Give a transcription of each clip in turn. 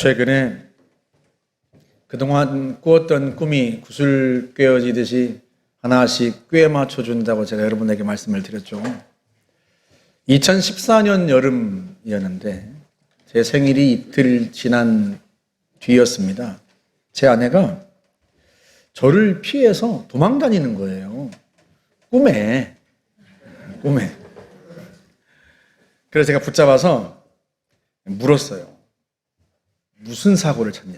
최근에 그동안 꾸었던 꿈이 구슬 꿰어지듯이 하나씩 꿰 맞춰준다고 제가 여러분에게 말씀을 드렸죠. 2014년 여름이었는데 제 생일이 이틀 지난 뒤였습니다. 제 아내가 저를 피해서 도망 다니는 거예요. 꿈에. 그래서 제가 붙잡아서 물었어요. 무슨 사고를 쳤냐?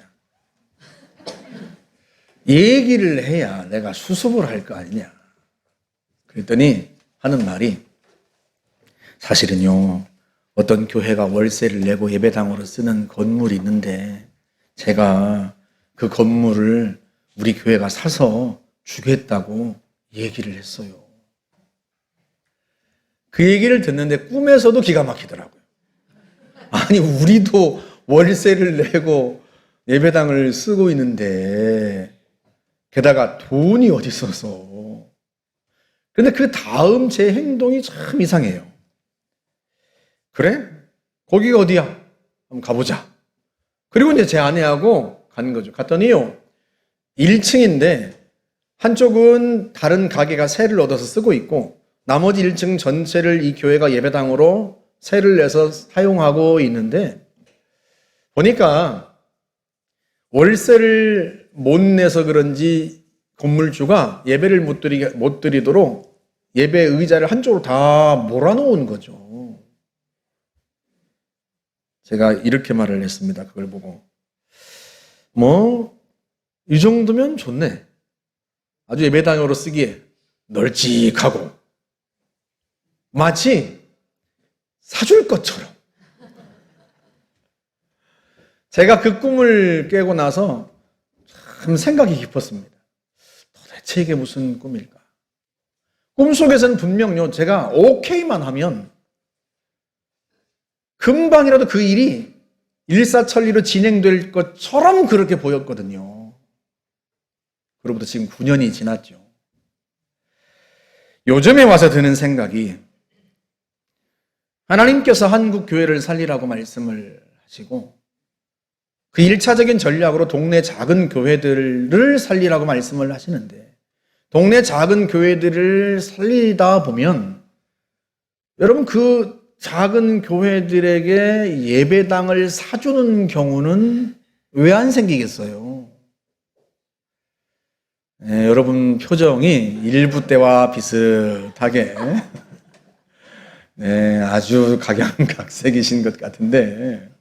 얘기를 해야 내가 수습을 할 거 아니냐? 그랬더니 하는 말이 사실은요, 어떤 교회가 월세를 내고 예배당으로 쓰는 건물이 있는데 제가 그 건물을 우리 교회가 사서 주겠다고 얘기를 했어요. 그 얘기를 듣는데 꿈에서도 기가 막히더라고요. 아니, 우리도 월세를 내고 예배당을 쓰고 있는데 게다가 돈이 어디 있어서. 그런데 그 다음 제 행동이 참 이상해요. 그래? 거기가 어디야? 한번 가보자. 그리고 이제 제 아내하고 간 거죠. 갔더니요, 1층인데 한쪽은 다른 가게가 세를 얻어서 쓰고 있고 나머지 1층 전체를 이 교회가 예배당으로 세를 내서 사용하고 있는데 보니까 월세를 못 내서 그런지 건물주가 예배를 못 드리도록 예배 의자를 한쪽으로 다 몰아놓은 거죠. 제가 이렇게 말을 했습니다. 그걸 보고. 이 정도면 좋네. 아주 예배당으로 쓰기에 널찍하고 마치 사줄 것처럼. 제가 그 꿈을 깨고 나서 참 생각이 깊었습니다. 도대체 이게 무슨 꿈일까? 꿈속에서는 분명요, 제가 오케이만 하면 금방이라도 그 일이 일사천리로 진행될 것처럼 그렇게 보였거든요. 그로부터 지금 9년이 지났죠. 요즘에 와서 드는 생각이 하나님께서 한국 교회를 살리라고 말씀을 하시고 그 1차적인 전략으로 동네 작은 교회들을 살리라고 말씀을 하시는데 동네 작은 교회들을 살리다 보면 여러분 그 작은 교회들에게 예배당을 사주는 경우는 왜 안 생기겠어요? 네, 여러분 표정이 일부 때와 비슷하게 네, 아주 각양각색이신 것 같은데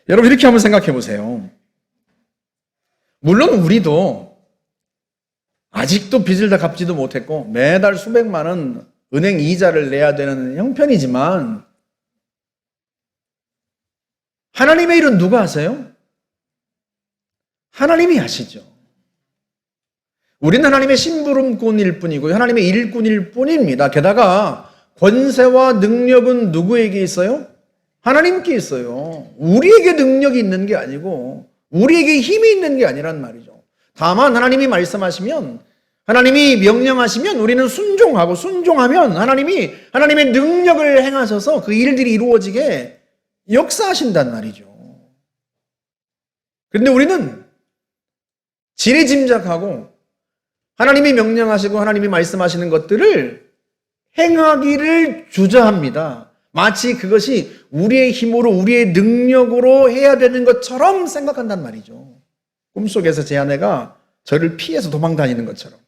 여러분 이렇게 한번 생각해 보세요. 물론 우리도 아직도 빚을 다 갚지도 못했고 매달 수백만 원 은행 이자를 내야 되는 형편이지만 하나님의 일은 누가 하세요? 하나님이 하시죠. 우리는 하나님의 심부름꾼일 뿐이고 하나님의 일꾼일 뿐입니다. 게다가 권세와 능력은 누구에게 있어요? 하나님께 있어요. 우리에게 능력이 있는 게 아니고 우리에게 힘이 있는 게 아니란 말이죠. 다만 하나님이 말씀하시면 하나님이 명령하시면 우리는 순종하고 순종하면 하나님이 하나님의 능력을 행하셔서 그 일들이 이루어지게 역사하신단 말이죠. 그런데 우리는 지레짐작하고 하나님이 명령하시고 하나님이 말씀하시는 것들을 행하기를 주저합니다. 마치 그것이 우리의 힘으로 우리의 능력으로 해야 되는 것처럼 생각한단 말이죠. 꿈속에서 제 아내가 저를 피해서 도망 다니는 것처럼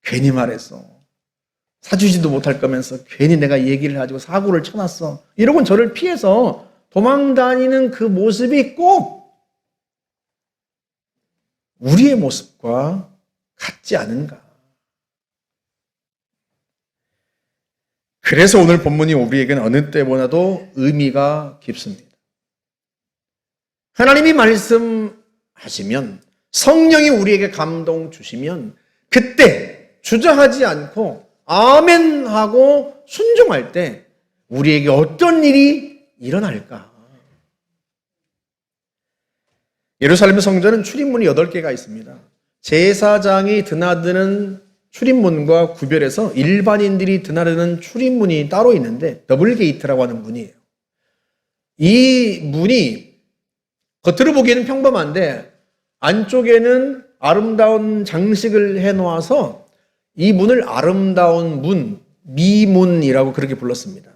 괜히 말했어. 사주지도 못할 거면서 괜히 내가 얘기를 가지고 사고를 쳐놨어. 이러고 저를 피해서 도망 다니는 그 모습이 꼭 우리의 모습과 같지 않은가. 그래서 오늘 본문이 우리에게는 어느 때보다도 의미가 깊습니다. 하나님이 말씀하시면 성령이 우리에게 감동 주시면 그때 주저하지 않고 아멘 하고 순종할 때 우리에게 어떤 일이 일어날까? 예루살렘 성전은 출입문이 8개가 있습니다. 제사장이 드나드는 출입문과 구별해서 일반인들이 드나드는 출입문이 따로 있는데 더블 게이트라고 하는 문이에요. 이 문이 겉으로 보기에는 평범한데 안쪽에는 아름다운 장식을 해놓아서 이 문을 아름다운 문, 미문이라고 그렇게 불렀습니다.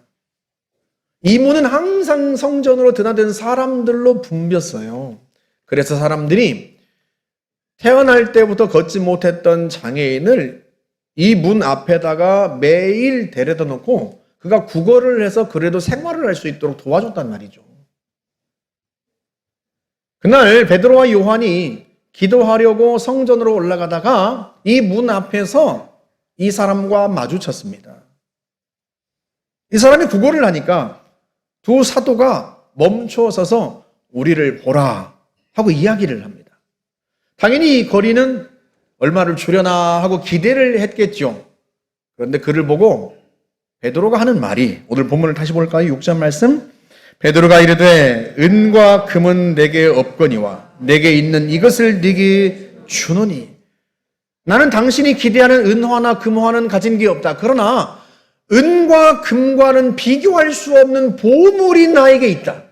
이 문은 항상 성전으로 드나든 사람들로 붐볐어요. 그래서 사람들이 태어날 때부터 걷지 못했던 장애인을 이 문 앞에다가 매일 데려다 놓고 그가 구걸을 해서 그래도 생활을 할 수 있도록 도와줬단 말이죠. 그날 베드로와 요한이 기도하려고 성전으로 올라가다가 이 문 앞에서 이 사람과 마주쳤습니다. 이 사람이 구걸을 하니까 두 사도가 멈춰 서서 우리를 보라 하고 이야기를 합니다. 당연히 이 거리는 얼마를 주려나 하고 기대를 했겠죠. 그런데 그를 보고 베드로가 하는 말이, 오늘 본문을 다시 볼까요? 6절 말씀. 베드로가 이르되 은과 금은 내게 없거니와 내게 있는 이것을 네게 주노니. 나는 당신이 기대하는 은화나 금화는 가진 게 없다. 그러나 은과 금과는 비교할 수 없는 보물이 나에게 있다.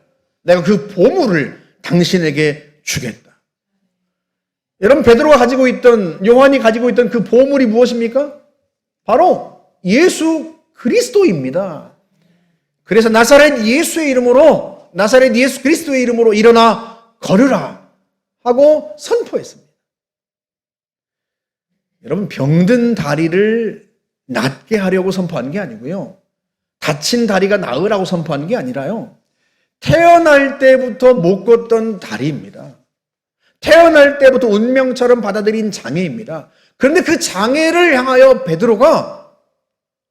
내가 그 보물을 당신에게 주겠다. 여러분, 베드로가 가지고 있던, 요한이 가지고 있던 그 보물이 무엇입니까? 바로 예수 그리스도입니다. 그래서 나사렛 예수의 이름으로, 나사렛 예수 그리스도의 이름으로 일어나 걸으라 하고 선포했습니다. 여러분, 병든 다리를 낫게 하려고 선포한 게 아니고요. 다친 다리가 나으라고 선포한 게 아니라요. 태어날 때부터 못 걷던 다리입니다. 태어날 때부터 운명처럼 받아들인 장애입니다. 그런데 그 장애를 향하여 베드로가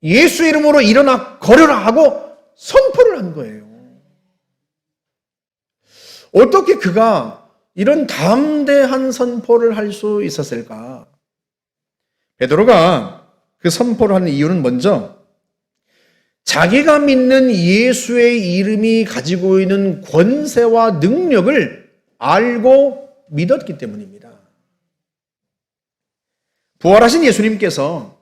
예수 이름으로 일어나 걸으라 하고 선포를 한 거예요. 어떻게 그가 이런 담대한 선포를 할 수 있었을까? 베드로가 그 선포를 하는 이유는 먼저 자기가 믿는 예수의 이름이 가지고 있는 권세와 능력을 알고 믿었기 때문입니다. 부활하신 예수님께서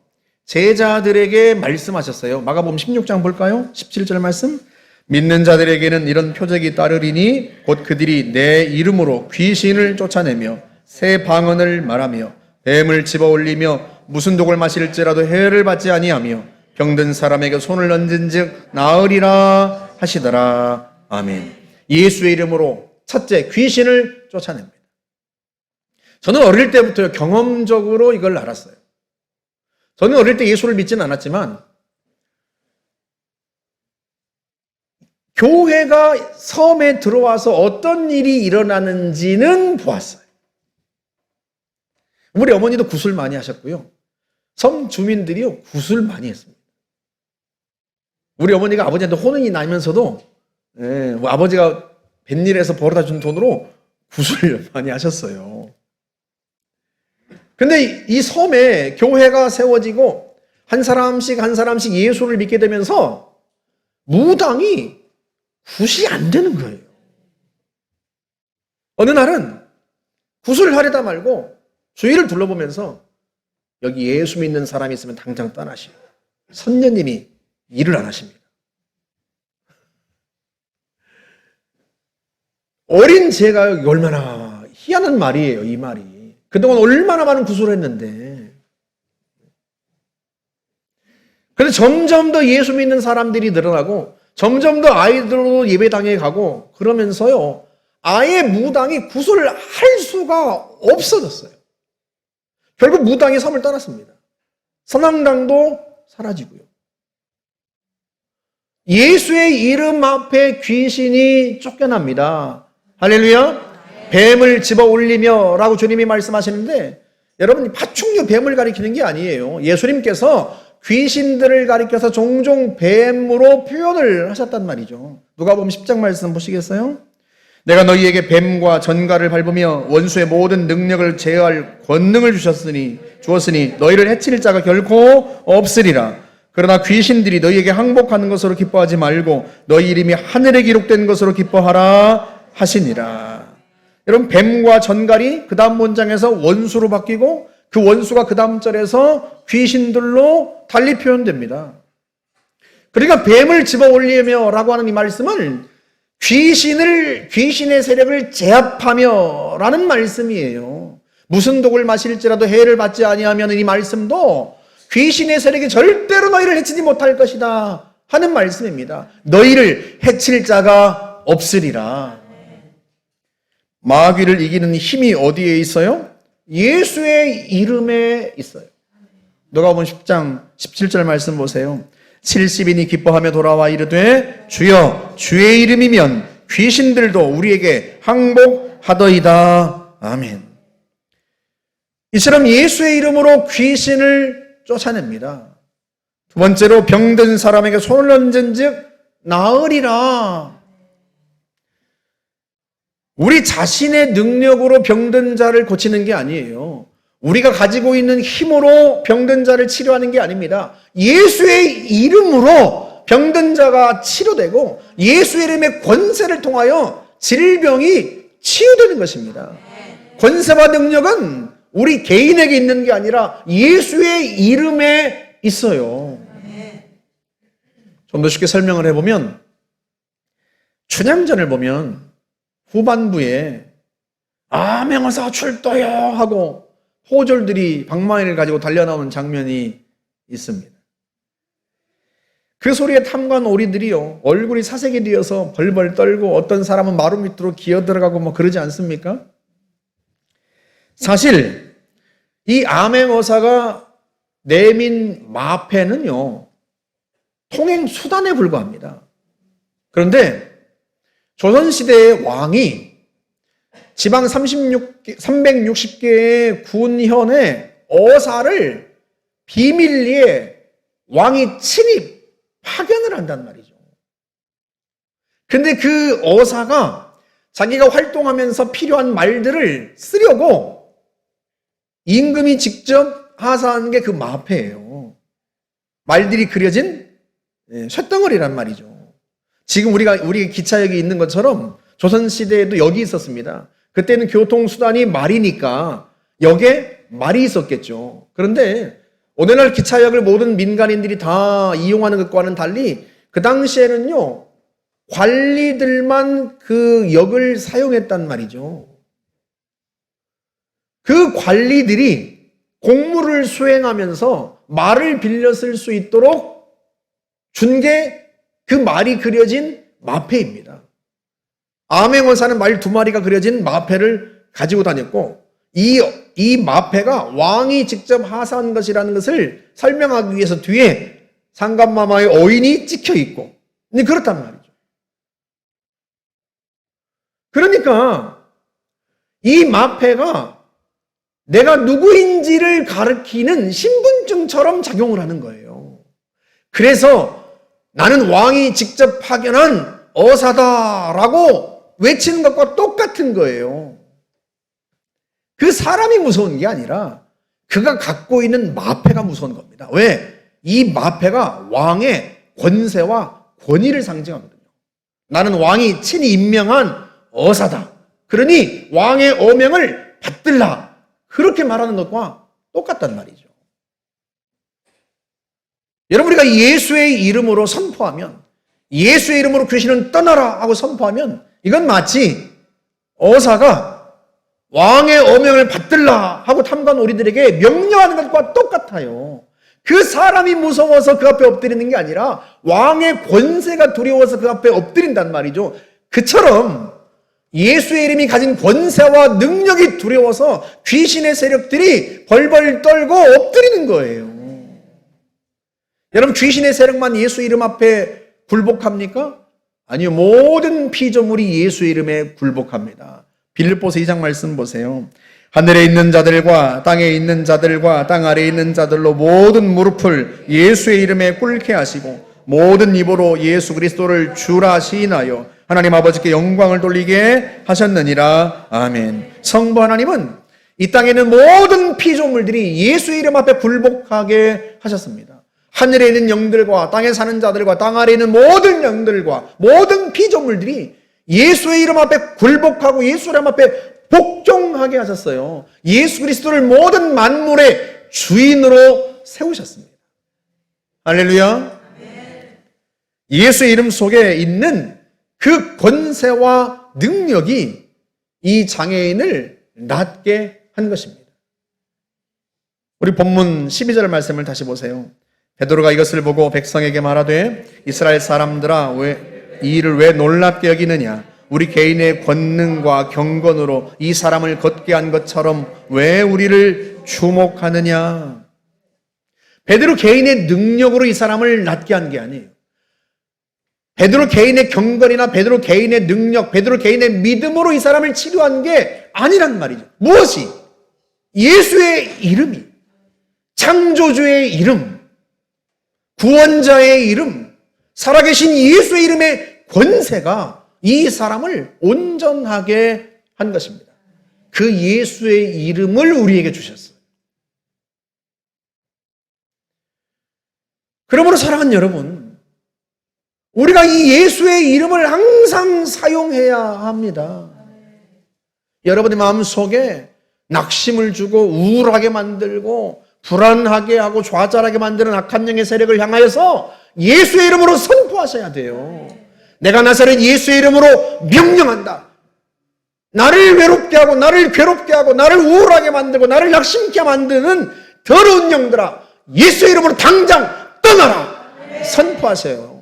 제자들에게 말씀하셨어요. 마가복음 16장 볼까요? 17절 말씀. 믿는 자들에게는 이런 표적이 따르리니 곧 그들이 내 이름으로 귀신을 쫓아내며 새 방언을 말하며 뱀을 집어올리며 무슨 독을 마실지라도 해를 받지 아니하며 병든 사람에게 손을 얹은즉 나으리라 하시더라. 아멘. 예수의 이름으로 첫째 귀신을 쫓아냅니다. 저는 어릴 때부터 경험적으로 이걸 알았어요. 저는 어릴 때 예수를 믿지는 않았지만 교회가 섬에 들어와서 어떤 일이 일어나는지는 보았어요. 우리 어머니도 구슬 많이 하셨고요. 섬 주민들이요, 구슬 많이 했습니다. 우리 어머니가 아버지한테 혼이 나면서도 아버지가 뱃일에서 벌어다 준 돈으로 구슬 많이 하셨어요. 근데 이 섬에 교회가 세워지고 한 사람씩 한 사람씩 예수를 믿게 되면서 무당이 굿이 안 되는 거예요. 어느 날은 굿을 하려다 말고 주위를 둘러보면서 여기 예수 믿는 사람이 있으면 당장 떠나시오. 선녀님이 일을 안 하십니다. 어린 제가 얼마나 희한한 말이에요, 이 말이. 그동안 얼마나 많은 구슬을 했는데. 그래서 점점 더 예수 믿는 사람들이 늘어나고 점점 더 아이들로 예배당에 가고 그러면서요, 아예 무당이 구슬을 할 수가 없어졌어요. 결국 무당이 섬을 떠났습니다. 선앙당도 사라지고요. 예수의 이름 앞에 귀신이 쫓겨납니다. 할렐루야. 뱀을 집어 올리며 라고 주님이 말씀하시는데, 여러분, 파충류 뱀을 가리키는 게 아니에요. 예수님께서 귀신들을 가리켜서 종종 뱀으로 표현을 하셨단 말이죠. 누가복음 10장 말씀 보시겠어요? 내가 너희에게 뱀과 전갈을 밟으며 원수의 모든 능력을 제어할 권능을 주었으니 너희를 해칠 자가 결코 없으리라. 그러나 귀신들이 너희에게 항복하는 것으로 기뻐하지 말고 너희 이름이 하늘에 기록된 것으로 기뻐하라 하시니라. 여러분, 뱀과 전갈이 그 다음 문장에서 원수로 바뀌고 그 원수가 그 다음 절에서 귀신들로 달리 표현됩니다. 그러니까 뱀을 집어 올리며 라고 하는 이 말씀은 귀신의 세력을 제압하며 라는 말씀이에요. 무슨 독을 마실지라도 해를 받지 아니하면 이 말씀도 귀신의 세력이 절대로 너희를 해치지 못할 것이다 하는 말씀입니다. 너희를 해칠 자가 없으리라. 마귀를 이기는 힘이 어디에 있어요? 예수의 이름에 있어요. 누가복음 10장 17절 말씀 보세요. 70인이 기뻐하며 돌아와 이르되 주여 주의 이름이면 귀신들도 우리에게 항복하더이다. 아멘. 이처럼 예수의 이름으로 귀신을 쫓아냅니다. 두 번째로 병든 사람에게 손을 얹은 즉 나으리라. 우리 자신의 능력으로 병든 자를 고치는 게 아니에요. 우리가 가지고 있는 힘으로 병든 자를 치료하는 게 아닙니다. 예수의 이름으로 병든 자가 치료되고 예수의 이름의 권세를 통하여 질병이 치유되는 것입니다. 권세와 능력은 우리 개인에게 있는 게 아니라 예수의 이름에 있어요. 좀 더 쉽게 설명을 해보면 춘향전을 보면 후반부에 암행어사 출도요 하고 호졸들이 방망이를 가지고 달려나오는 장면이 있습니다. 그 소리에 탐관 오리들이요 얼굴이 사색이 되어서 벌벌 떨고 어떤 사람은 마루 밑으로 기어들어가고 뭐 그러지 않습니까? 사실 이 암행어사가 내민 마패는요 통행 수단에 불과합니다. 그런데 조선시대의 왕이 지방 360개의 군현의 어사를 비밀리에 왕이 친히 파견을 한단 말이죠. 근데 그 어사가 자기가 활동하면서 필요한 말들을 쓰려고 임금이 직접 하사한 게 그 마패예요. 말들이 그려진 쇳덩어리란 말이죠. 지금 우리 기차역이 있는 것처럼 조선시대에도 역이 있었습니다. 그때는 교통수단이 말이니까 역에 말이 있었겠죠. 그런데 오늘날 기차역을 모든 민간인들이 다 이용하는 것과는 달리 그 당시에는요 관리들만 그 역을 사용했단 말이죠. 그 관리들이 공무를 수행하면서 말을 빌려 쓸 수 있도록 준 게 그 말이 그려진 마패입니다. 암행어사는 말 2마리가 그려진 마패를 가지고 다녔고 이 마패가 왕이 직접 하사한 것이라는 것을 설명하기 위해서 뒤에 상감마마의 어인이 찍혀 있고 그렇단 말이죠. 그러니까 이 마패가 내가 누구인지를 가리키는 신분증처럼 작용을 하는 거예요. 그래서 나는 왕이 직접 파견한 어사다라고 외치는 것과 똑같은 거예요. 그 사람이 무서운 게 아니라 그가 갖고 있는 마패가 무서운 겁니다. 왜? 이 마패가 왕의 권세와 권위를 상징하거든요. 나는 왕이 친히 임명한 어사다. 그러니 왕의 어명을 받들라. 그렇게 말하는 것과 똑같단 말이죠. 여러분, 우리가 예수의 이름으로 선포하면, 예수의 이름으로 귀신은 떠나라 하고 선포하면 이건 마치 어사가 왕의 어명을 받들라 하고 탐관 오리들에게 명령하는 것과 똑같아요. 그 사람이 무서워서 그 앞에 엎드리는 게 아니라 왕의 권세가 두려워서 그 앞에 엎드린단 말이죠. 그처럼 예수의 이름이 가진 권세와 능력이 두려워서 귀신의 세력들이 벌벌 떨고 엎드리는 거예요. 여러분, 귀신의 세력만 예수 이름 앞에 굴복합니까? 아니요, 모든 피조물이 예수의 이름에 굴복합니다. 빌립보서 2장 말씀 보세요. 하늘에 있는 자들과 땅에 있는 자들과 땅 아래에 있는 자들로 모든 무릎을 예수의 이름에 꿇게 하시고 모든 입으로 예수 그리스도를 주라 시인하여 하나님 아버지께 영광을 돌리게 하셨느니라. 아멘. 성부 하나님은 이 땅에 있는 모든 피조물들이 예수의 이름 앞에 굴복하게 하셨습니다. 하늘에 있는 영들과 땅에 사는 자들과 땅 아래에 있는 모든 영들과 모든 피조물들이 예수의 이름 앞에 굴복하고 예수의 이름 앞에 복종하게 하셨어요. 예수 그리스도를 모든 만물의 주인으로 세우셨습니다. 할렐루야. 예수의 이름 속에 있는 그 권세와 능력이 이 장애인을 낫게 한 것입니다. 우리 본문 12절 말씀을 다시 보세요. 베드로가 이것을 보고 백성에게 말하되 이스라엘 사람들아 이 일을 왜 놀랍게 여기느냐? 우리 개인의 권능과 경건으로 이 사람을 걷게 한 것처럼 왜 우리를 주목하느냐? 베드로 개인의 능력으로 이 사람을 낫게 한 게 아니에요. 베드로 개인의 경건이나 베드로 개인의 능력, 베드로 개인의 믿음으로 이 사람을 치료한 게 아니란 말이죠. 무엇이? 예수의 이름이, 창조주의 이름, 구원자의 이름, 살아계신 예수의 이름의 권세가 이 사람을 온전하게 한 것입니다. 그 예수의 이름을 우리에게 주셨어요. 그러므로 사랑하는 여러분, 우리가 이 예수의 이름을 항상 사용해야 합니다. 여러분의 마음속에 낙심을 주고 우울하게 만들고 불안하게 하고 좌절하게 만드는 악한 영의 세력을 향하여서 예수의 이름으로 선포하셔야 돼요. 내가 나사렛 예수의 이름으로 명령한다. 나를 외롭게 하고 나를 괴롭게 하고 나를 우울하게 만들고 나를 낙심케 만드는 더러운 영들아, 예수의 이름으로 당장 떠나라. 선포하세요.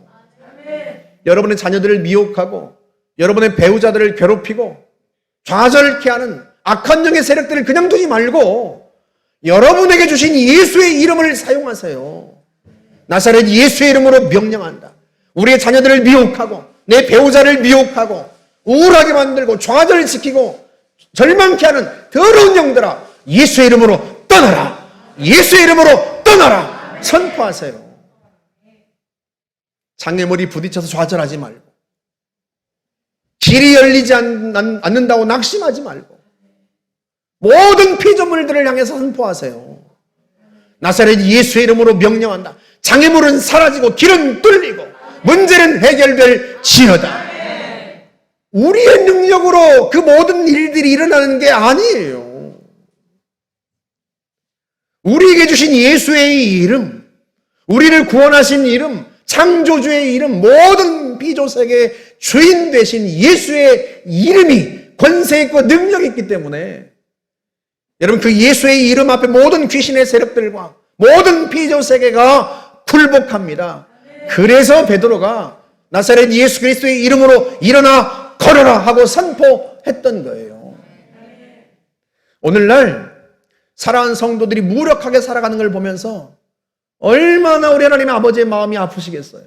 여러분의 자녀들을 미혹하고 여러분의 배우자들을 괴롭히고 좌절케 하는 악한 영의 세력들을 그냥 두지 말고 여러분에게 주신 예수의 이름을 사용하세요. 나사렛 예수의 이름으로 명령한다. 우리의 자녀들을 미혹하고 내 배우자를 미혹하고 우울하게 만들고 좌절시키고 절망케 하는 더러운 영들아, 예수의 이름으로 떠나라. 예수의 이름으로 떠나라. 선포하세요. 장애물이 부딪혀서 좌절하지 말고 길이 열리지 않는다고 낙심하지 말고 모든 피조물들을 향해서 선포하세요. 나사렛 예수의 이름으로 명령한다. 장애물은 사라지고 길은 뚫리고 문제는 해결될지어다. 우리의 능력으로 그 모든 일들이 일어나는 게 아니에요. 우리에게 주신 예수의 이름, 우리를 구원하신 이름, 창조주의 이름, 모든 피조세계의 주인 되신 예수의 이름이 권세 있고 능력이 있기 때문에 여러분, 그 예수의 이름 앞에 모든 귀신의 세력들과 모든 피조세계가 굴복합니다. 그래서 베드로가 나사렛 예수 그리스도의 이름으로 일어나 걸어라 하고 선포했던 거예요. 오늘날 사랑하는 성도들이 무력하게 살아가는 걸 보면서 얼마나 우리 하나님의 아버지의 마음이 아프시겠어요.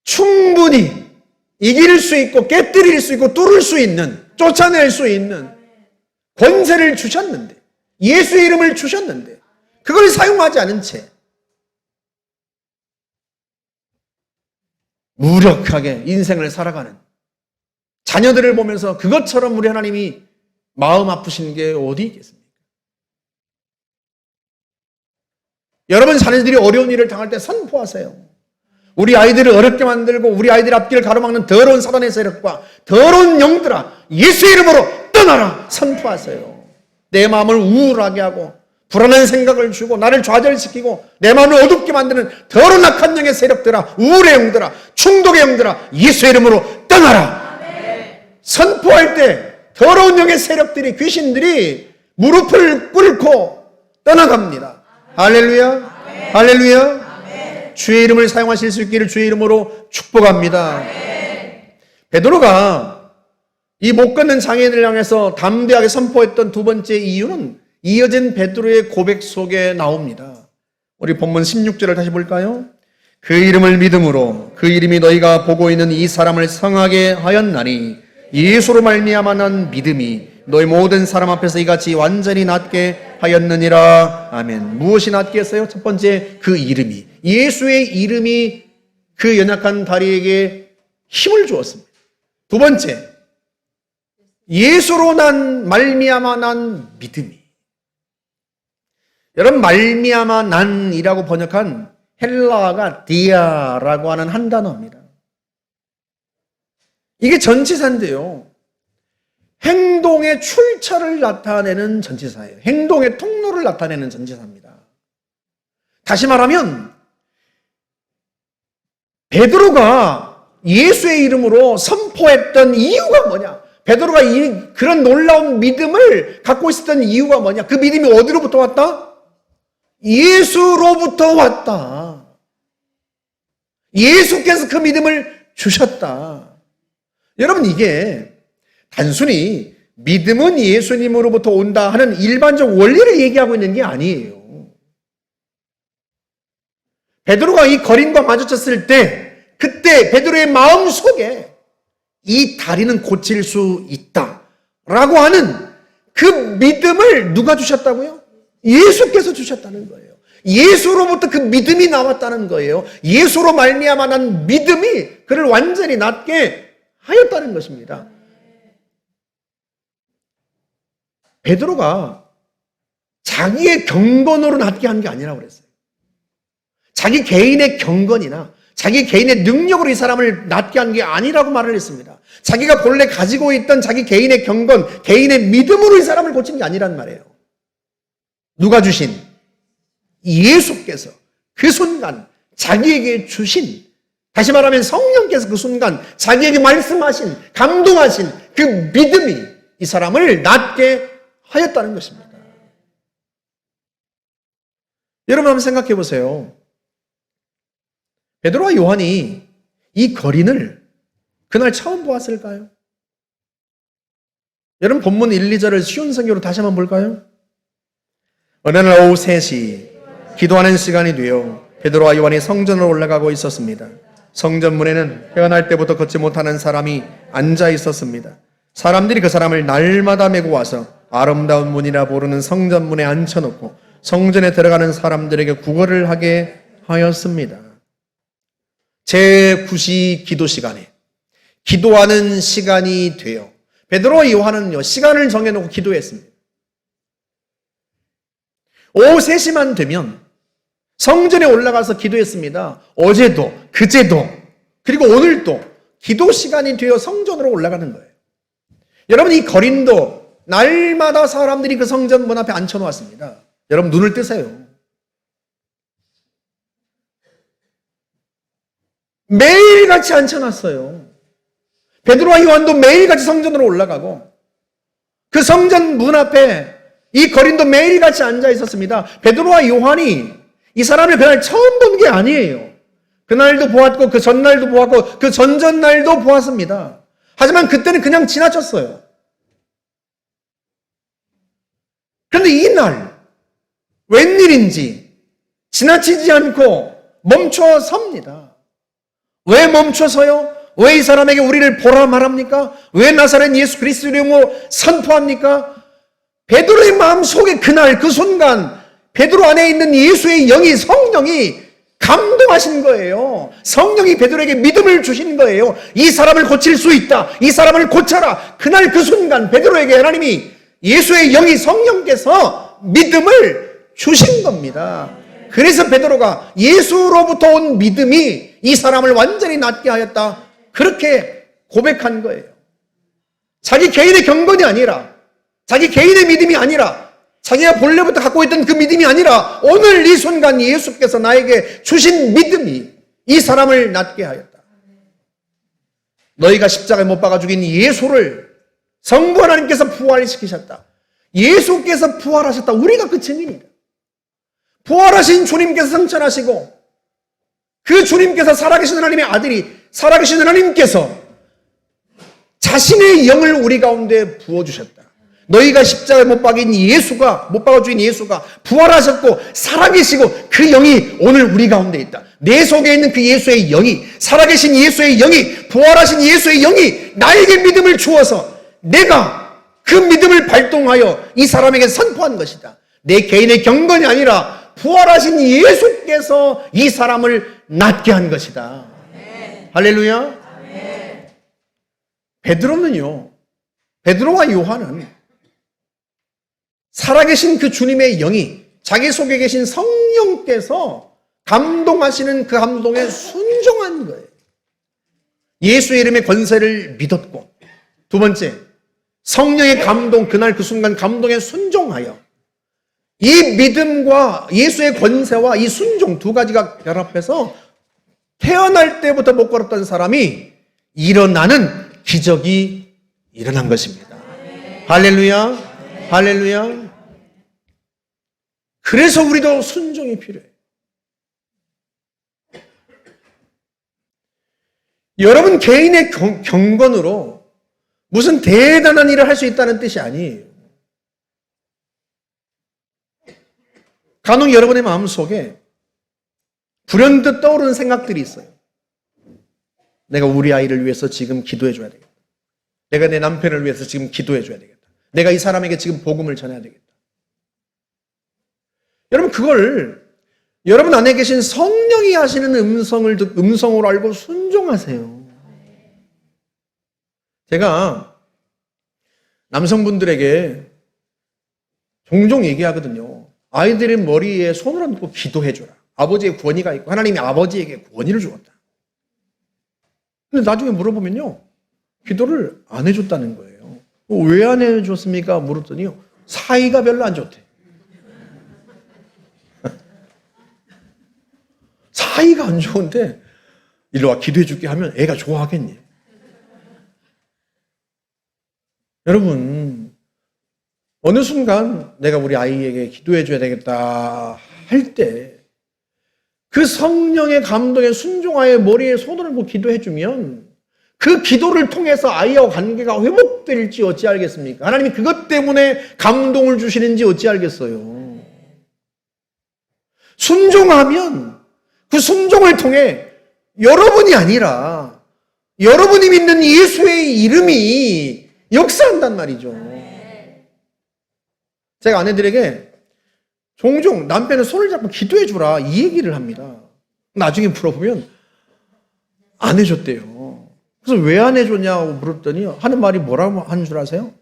충분히 이길 수 있고 깨뜨릴 수 있고 뚫을 수 있는, 쫓아낼 수 있는 권세를 주셨는데, 예수의 이름을 주셨는데 그걸 사용하지 않은 채 무력하게 인생을 살아가는 자녀들을 보면서 그것처럼 우리 하나님이 마음 아프신 게 어디 있겠습니까? 여러분 자녀들이 어려운 일을 당할 때 선포하세요. 우리 아이들을 어렵게 만들고 우리 아이들 앞길을 가로막는 더러운 사단의 세력과 더러운 영들아, 예수의 이름으로 떠나라. 선포하세요. 내 마음을 우울하게 하고 불안한 생각을 주고 나를 좌절시키고 내 마음을 어둡게 만드는 더러운 악한 영의 세력들아, 우울의 영들아, 충독의 영들아, 예수의 이름으로 떠나라. 선포할 때 더러운 영의 세력들이, 귀신들이 무릎을 꿇고 떠나갑니다. 할렐루야, 할렐루야. 주의 이름을 사용하실 수 있기를 주의 이름으로 축복합니다. 베드로가 이 못 걷는 장애인을 향해서 담대하게 선포했던 두 번째 이유는 이어진 베드로의 고백 속에 나옵니다. 우리 본문 16절을 다시 볼까요? 그 이름을 믿음으로 그 이름이 너희가 보고 있는 이 사람을 성하게 하였나니 예수로 말미암아 난 믿음이 너희 모든 사람 앞에서 이같이 완전히 낫게 하였느니라. 아멘. 무엇이 낫게 했어요? 첫 번째, 그 이름이, 예수의 이름이 그 연약한 다리에게 힘을 주었습니다. 두 번째, 예수로 난 말미암아 난 믿음이. 여러분, 말미암아 난이라고 번역한 헬라어가 디아라고 하는 한 단어입니다. 이게 전치사인데요, 행동의 출처를 나타내는 전치사예요. 행동의 통로를 나타내는 전치사입니다. 다시 말하면 베드로가 예수의 이름으로 선포했던 이유가 뭐냐? 베드로가 그런 놀라운 믿음을 갖고 있었던 이유가 뭐냐? 그 믿음이 어디로부터 왔다? 예수로부터 왔다. 예수께서 그 믿음을 주셨다. 여러분, 이게 단순히 믿음은 예수님으로부터 온다 하는 일반적 원리를 얘기하고 있는 게 아니에요. 베드로가 이 거린과 마주쳤을 때, 그때 베드로의 마음 속에 이 다리는 고칠 수 있다 라고 하는 그 믿음을 누가 주셨다고요? 예수께서 주셨다는 거예요. 예수로부터 그 믿음이 나왔다는 거예요. 예수로 말미암아 난 믿음이 그를 완전히 낫게 하였다는 것입니다. 베드로가 자기의 경건으로 낫게 한 게 아니라고 그랬어요. 자기 개인의 경건이나 자기 개인의 능력으로 이 사람을 낫게 한 게 아니라고 말을 했습니다. 자기가 본래 가지고 있던 자기 개인의 경건, 개인의 믿음으로 이 사람을 고친 게 아니란 말이에요. 누가 주신? 예수께서 그 순간 자기에게 주신, 다시 말하면 성령께서 그 순간 자기에게 말씀하신, 감동하신 그 믿음이 이 사람을 낫게 하였다는 것입니다. 여러분 한번 생각해 보세요. 베드로와 요한이 이 거린을 그날 처음 보았을까요? 여러분 본문 1, 2절을 쉬운 성경으로 다시 한번 볼까요? 어느 날 오후 3시 기도하는 시간이 되어 베드로와 요한이 성전으로 올라가고 있었습니다. 성전 문에는 태어날 때부터 걷지 못하는 사람이 앉아 있었습니다. 사람들이 그 사람을 날마다 메고 와서 아름다운 문이라 부르는 성전 문에 앉혀놓고 성전에 들어가는 사람들에게 구걸을 하게 하였습니다. 제9시 기도 시간에 기도하는 시간이 되어 베드로와 요한은요 시간을 정해놓고 기도했습니다. 오후 3시만 되면 성전에 올라가서 기도했습니다. 어제도 그제도 그리고 오늘도 기도 시간이 되어 성전으로 올라가는 거예요. 여러분 이 거린도 날마다 사람들이 그 성전 문 앞에 앉혀놓았습니다. 여러분 눈을 뜨세요. 매일같이 앉혀놨어요. 베드로와 요한도 매일같이 성전으로 올라가고 그 성전 문 앞에 이 거린도 매일같이 앉아 있었습니다. 베드로와 요한이 이 사람을 그날 처음 본 게 아니에요. 그날도 보았고 그 전날도 보았고 그 전전날도 보았습니다. 하지만 그때는 그냥 지나쳤어요. 그런데 이날 웬일인지 지나치지 않고 멈춰 섭니다. 왜 멈춰서요? 왜 이 사람에게 우리를 보라 말합니까? 왜 나사렛 예수 그리스도의 이름으로 선포합니까? 베드로의 마음속에 그날 그 순간 베드로 안에 있는 예수의 영이 성령이 감동하신 거예요. 성령이 베드로에게 믿음을 주신 거예요. 이 사람을 고칠 수 있다. 이 사람을 고쳐라. 그날 그 순간 베드로에게 하나님이 예수의 영이 성령께서 믿음을 주신 겁니다. 그래서 베드로가 예수로부터 온 믿음이 이 사람을 완전히 낫게 하였다. 그렇게 고백한 거예요. 자기 개인의 경건이 아니라 자기 개인의 믿음이 아니라 자기가 본래부터 갖고 있던 그 믿음이 아니라 오늘 이 순간 예수께서 나에게 주신 믿음이 이 사람을 낫게 하였다. 너희가 십자가에 못 박아 죽인 예수를 성부 하나님께서 부활시키셨다. 예수께서 부활하셨다. 우리가 그 증인이다. 부활하신 주님께서 승천하시고 그 주님께서 살아계신 하나님의 아들이 살아계신 하나님께서 자신의 영을 우리 가운데 부어주셨다. 너희가 십자가에 못 박아 죽인 예수가 부활하셨고 살아계시고 그 영이 오늘 우리 가운데 있다. 내 속에 있는 그 예수의 영이, 살아계신 예수의 영이, 부활하신 예수의 영이 나에게 믿음을 주어서 내가 그 믿음을 발동하여 이 사람에게 선포한 것이다. 내 개인의 경건이 아니라 부활하신 예수께서 이 사람을 낫게 한 것이다. 아멘. 할렐루야. 아멘. 베드로와 요한은 살아계신 그 주님의 영이 자기 속에 계신 성령께서 감동하시는 그 감동에 순종한 거예요. 예수의 이름의 권세를 믿었고, 두 번째, 성령의 감동, 그날 그 순간 감동에 순종하여 이 믿음과 예수의 권세와 이 순종 두 가지가 결합해서 태어날 때부터 못 걸었던 사람이 일어나는 기적이 일어난 것입니다. 할렐루야, 할렐루야. 그래서 우리도 순종이 필요해요. 여러분 개인의 경건으로 무슨 대단한 일을 할 수 있다는 뜻이 아니에요. 간혹 여러분의 마음속에 불현듯 떠오르는 생각들이 있어요. 내가 우리 아이를 위해서 지금 기도해 줘야 되겠다. 내가 내 남편을 위해서 지금 기도해 줘야 되겠다. 내가 이 사람에게 지금 복음을 전해야 되겠다. 여러분 그걸 여러분 안에 계신 성령이 하시는 음성으로 알고 순종하세요. 제가 남성분들에게 종종 얘기하거든요. 아이들의 머리에 손을 얹고 기도해줘라. 아버지의 권위가 있고 하나님이 아버지에게 권위를 주었다. 근데 나중에 물어보면요. 기도를 안 해줬다는 거예요. 왜 안 해줬습니까? 물었더니요. 사이가 별로 안 좋대. 사이가 안 좋은데 일로 와 기도해 줄게 하면 애가 좋아하겠니? 여러분 어느 순간 내가 우리 아이에게 기도해 줘야 되겠다 할 때 그 성령의 감동에 순종하여 머리에 손을 얹고 기도해 주면 그 기도를 통해서 아이와 관계가 회복될지 어찌 알겠습니까? 하나님이 그것 때문에 감동을 주시는지 어찌 알겠어요? 순종하면 그 순종을 통해 여러분이 아니라 여러분이 믿는 예수의 이름이 역사한단 말이죠. 제가 아내들에게 종종 남편의 손을 잡고 기도해 주라 이 얘기를 합니다. 나중에 물어보면 안 해줬대요. 그래서 왜 안 해줬냐고 물었더니 하는 말이 뭐라고 하는 줄 아세요?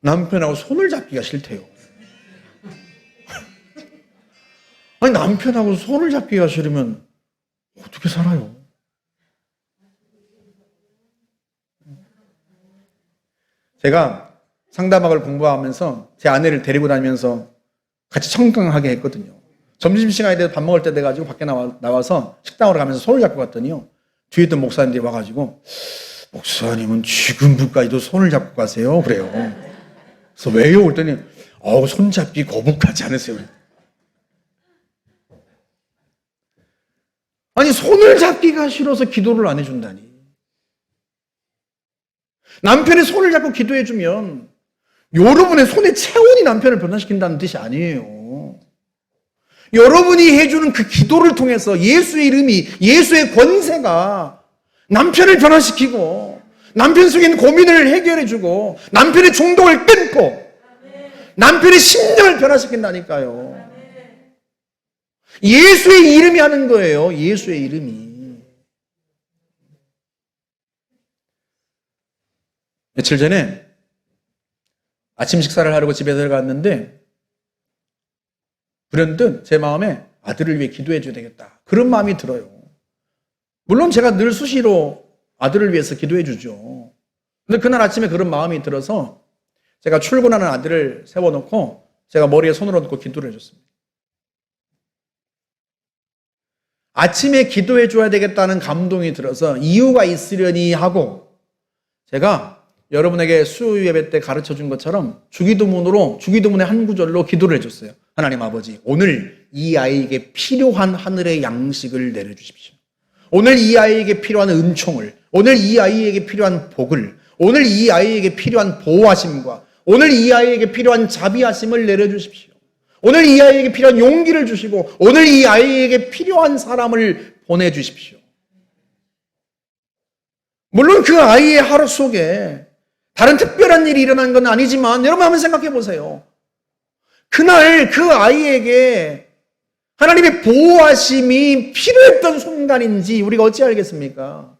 남편하고 손을 잡기가 싫대요. 아니 남편하고 손을 잡기가 싫으면 어떻게 살아요? 제가 상담학을 공부하면서 제 아내를 데리고 다니면서 같이 청강하게 했거든요. 점심시간에 돼서 밥 먹을 때 돼가지고 밖에 나와서 식당으로 가면서 손을 잡고 갔더니요. 뒤에 있던 목사님들이 와가지고 목사님은 지금까지도 손을 잡고 가세요? 그래요. 그래서 왜요? 그랬더니 손잡기 거북하지 않으세요? 아니 손을 잡기가 싫어서 기도를 안 해준다니. 남편의 손을 잡고 기도해주면 여러분의 손의 체온이 남편을 변화시킨다는 뜻이 아니에요. 여러분이 해주는 그 기도를 통해서 예수의 이름이, 예수의 권세가 남편을 변화시키고 남편 속에 있는 고민을 해결해주고 남편의 중독을 끊고 남편의 심령을 변화시킨다니까요. 예수의 이름이 하는 거예요. 예수의 이름이. 며칠 전에 아침 식사를 하려고 집에 들어갔는데 불현듯 제 마음에 아들을 위해 기도해 줘야 되겠다. 그런 마음이 들어요. 물론 제가 늘 수시로 아들을 위해서 기도해 주죠. 근데 그날 아침에 그런 마음이 들어서 제가 출근하는 아들을 세워놓고 제가 머리에 손을 얹고 기도를 해줬습니다. 아침에 기도해 줘야 되겠다는 감동이 들어서 이유가 있으려니 하고 제가 여러분에게 수요 예배 때 가르쳐 준 것처럼 주기도문의 한 구절로 기도를 해줬어요. 하나님 아버지, 오늘 이 아이에게 필요한 하늘의 양식을 내려주십시오. 오늘 이 아이에게 필요한 은총을, 오늘 이 아이에게 필요한 복을, 오늘 이 아이에게 필요한 보호하심과 오늘 이 아이에게 필요한 자비하심을 내려주십시오. 오늘 이 아이에게 필요한 용기를 주시고 오늘 이 아이에게 필요한 사람을 보내주십시오. 물론 그 아이의 하루 속에 다른 특별한 일이 일어난 건 아니지만 여러분 한번 생각해 보세요. 그날 그 아이에게 하나님의 보호하심이 필요했던 순간인지 우리가 어찌 알겠습니까?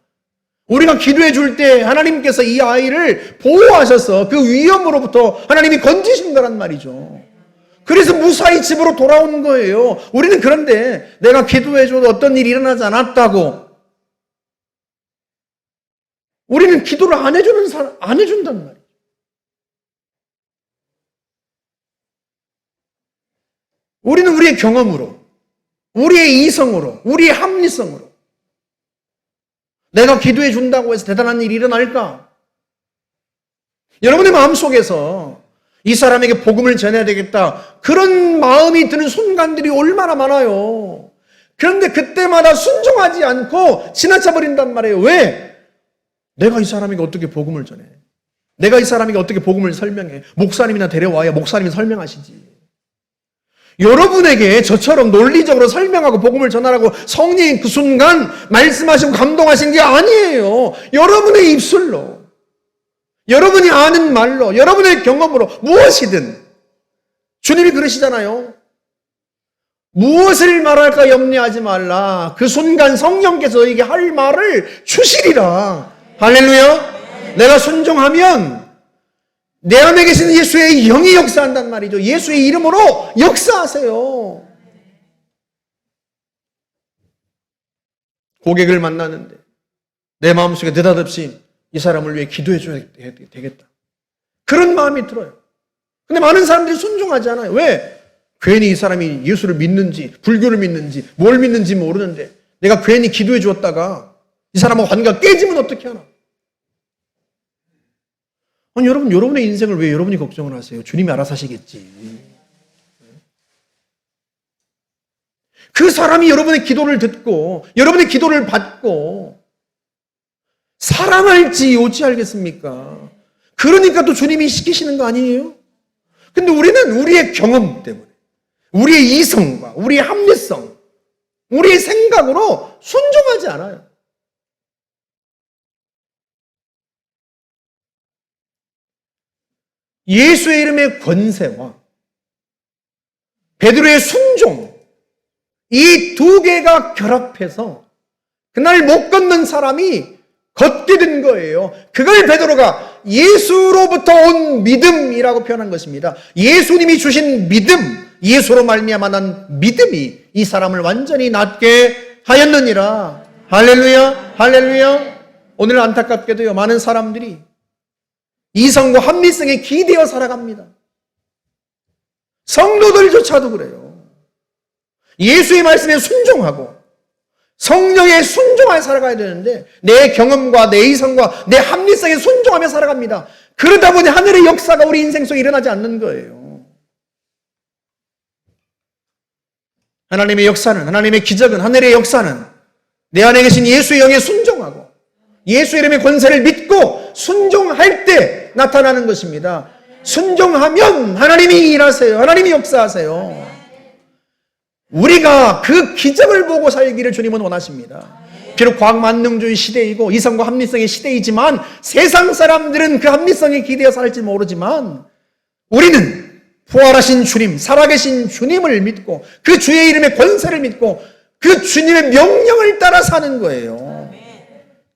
우리가 기도해 줄 때 하나님께서 이 아이를 보호하셔서 그 위험으로부터 하나님이 건지신 거란 말이죠. 그래서 무사히 집으로 돌아온 거예요. 우리는 그런데 내가 기도해 줘도 어떤 일이 일어나지 않았다고 우리는 기도를 안 해준단 말이에요. 우리는 우리의 경험으로, 우리의 이성으로, 우리의 합리성으로 내가 기도해 준다고 해서 대단한 일이 일어날까? 여러분의 마음속에서 이 사람에게 복음을 전해야 되겠다, 그런 마음이 드는 순간들이 얼마나 많아요. 그런데 그때마다 순종하지 않고 지나쳐 버린단 말이에요. 왜? 내가 이 사람에게 어떻게 복음을 전해? 내가 이 사람에게 어떻게 복음을 설명해? 목사님이나 데려와야 목사님이 설명하시지. 여러분에게 저처럼 논리적으로 설명하고 복음을 전하라고 성령이 그 순간 말씀하시고 감동하신 게 아니에요. 여러분의 입술로, 여러분이 아는 말로, 여러분의 경험으로 무엇이든. 주님이 그러시잖아요. 무엇을 말할까 염려하지 말라. 그 순간 성령께서 너에게 할 말을 주시리라. 할렐루야. 내가 순종하면 내 안에 계신 예수의 영이 역사한단 말이죠. 예수의 이름으로 역사하세요. 고객을 만나는데 내 마음속에 느닷없이 이 사람을 위해 기도해 줘야 되겠다, 그런 마음이 들어요. 근데 많은 사람들이 순종하지 않아요. 왜? 괜히 이 사람이 예수를 믿는지 불교를 믿는지 뭘 믿는지 모르는데 내가 괜히 기도해 주었다가 이 사람하고 관계가 깨지면 어떻게 하나? 아니, 여러분, 여러분의 인생을 왜 여러분이 걱정을 하세요? 주님이 알아서 하시겠지. 그 사람이 여러분의 기도를 듣고 여러분의 기도를 받고 사랑할지 어찌알겠습니까? 그러니까 또 주님이 시키시는 거 아니에요? 근데 우리는 우리의 경험 때문에, 우리의 이성과 우리의 합리성, 우리의 생각으로 순종하지 않아요. 예수의 이름의 권세와 베드로의 순종, 이 두 개가 결합해서 그날 못 걷는 사람이 걷게 된 거예요. 그걸 베드로가 예수로부터 온 믿음이라고 표현한 것입니다. 예수님이 주신 믿음, 예수로 말미암아 난 믿음이 이 사람을 완전히 낫게 하였느니라. 할렐루야, 할렐루야. 오늘 안타깝게도요, 많은 사람들이 이성과 합리성에 기대어 살아갑니다. 성도들조차도 그래요. 예수의 말씀에 순종하고 성령에 순종하여 살아가야 되는데 내 경험과 내 이성과 내 합리성에 순종하며 살아갑니다. 그러다 보니 하늘의 역사가 우리 인생 속에 일어나지 않는 거예요. 하나님의 역사는, 하나님의 기적은, 하늘의 역사는 내 안에 계신 예수의 영에 순종하고 예수의 이름의 권세를 믿고 순종할 때 나타나는 것입니다. 순종하면 하나님이 일하세요. 하나님이 역사하세요. 우리가 그 기적을 보고 살기를 주님은 원하십니다. 비록 과학만능주의 시대이고 이성과 합리성의 시대이지만 세상 사람들은 그 합리성에 기대어 살지 모르지만 우리는 부활하신 주님, 살아계신 주님을 믿고 그 주의 이름의 권세를 믿고 그 주님의 명령을 따라 사는 거예요.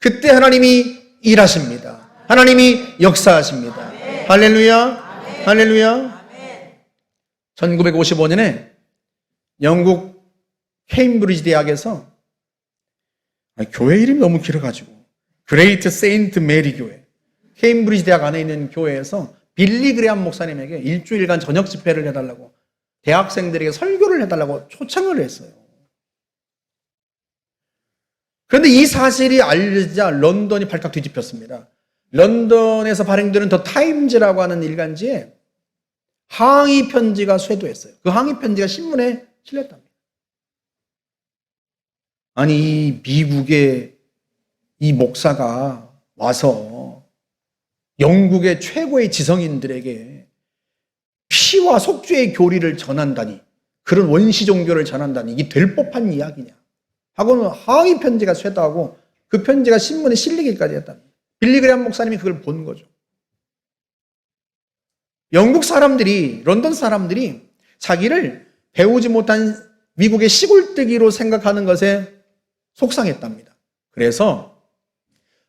그때 하나님이 일하십니다. 하나님이 역사하십니다. 할렐루야, 할렐루야. 1955년에 영국 케임브리지 대학에서, 교회 이름이 너무 길어가지고 그레이트 세인트 메리 교회, 케임브리지 대학 안에 있는 교회에서 빌리 그레함 목사님에게 일주일간 저녁 집회를 해달라고, 대학생들에게 설교를 해달라고 초청을 했어요. 그런데 이 사실이 알려지자 런던이 발칵 뒤집혔습니다. 런던에서 발행되는 더 타임즈라고 하는 일간지에 항의 편지가 쇄도했어요. 그 항의 편지가 신문에 실렸답니다. 아니, 이 미국의 이 목사가 와서 영국의 최고의 지성인들에게 피와 속죄의 교리를 전한다니, 그런 원시 종교를 전한다니 이게 될 법한 이야기냐 하고는 항의 편지가 쇄도하고 그 편지가 신문에 실리기까지 했답니다. 빌리 그레함 목사님이 그걸 본 거죠. 영국 사람들이, 런던 사람들이 자기를 배우지 못한 미국의 시골뜨기로 생각하는 것에 속상했답니다. 그래서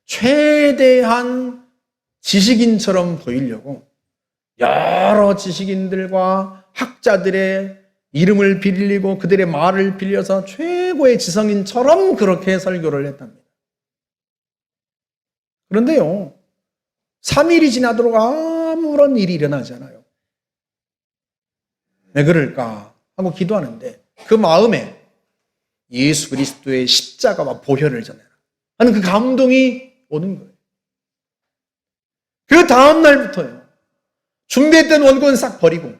최대한 지식인처럼 보이려고 여러 지식인들과 학자들의 이름을 빌리고 그들의 말을 빌려서 최고의 지성인처럼 그렇게 설교를 했답니다. 그런데요, 3일이 지나도록 아무런 일이 일어나지 않아요. 왜 그럴까 하고 기도하는데 그 마음에 예수 그리스도의 십자가와 보혈을 전해라, 하는 그 감동이 오는 거예요. 그 다음 날부터요. 준비했던 원고는 싹 버리고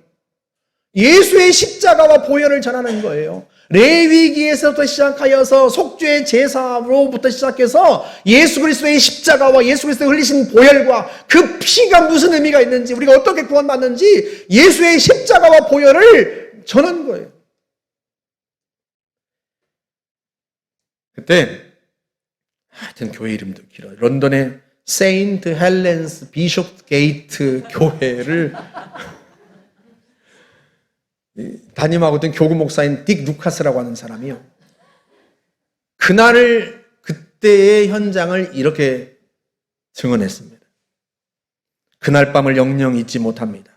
예수의 십자가와 보혈을 전하는 거예요. 레위기에서부터 시작하여서 속죄의 제사로부터 시작해서 예수 그리스도의 십자가와 예수 그리스도의 흘리신 보혈과 그 피가 무슨 의미가 있는지, 우리가 어떻게 구원받는지 예수의 십자가와 보혈을 전한 거예요. 그때 하여튼 교회 이름도 길어요. 런던의 세인트 헬렌스 비숍 게이트 교회를 담임하고 있던 교구 목사인 딕 루카스라고 하는 사람이요. 그때의 현장을 이렇게 증언했습니다. 그날 밤을 영영 잊지 못합니다.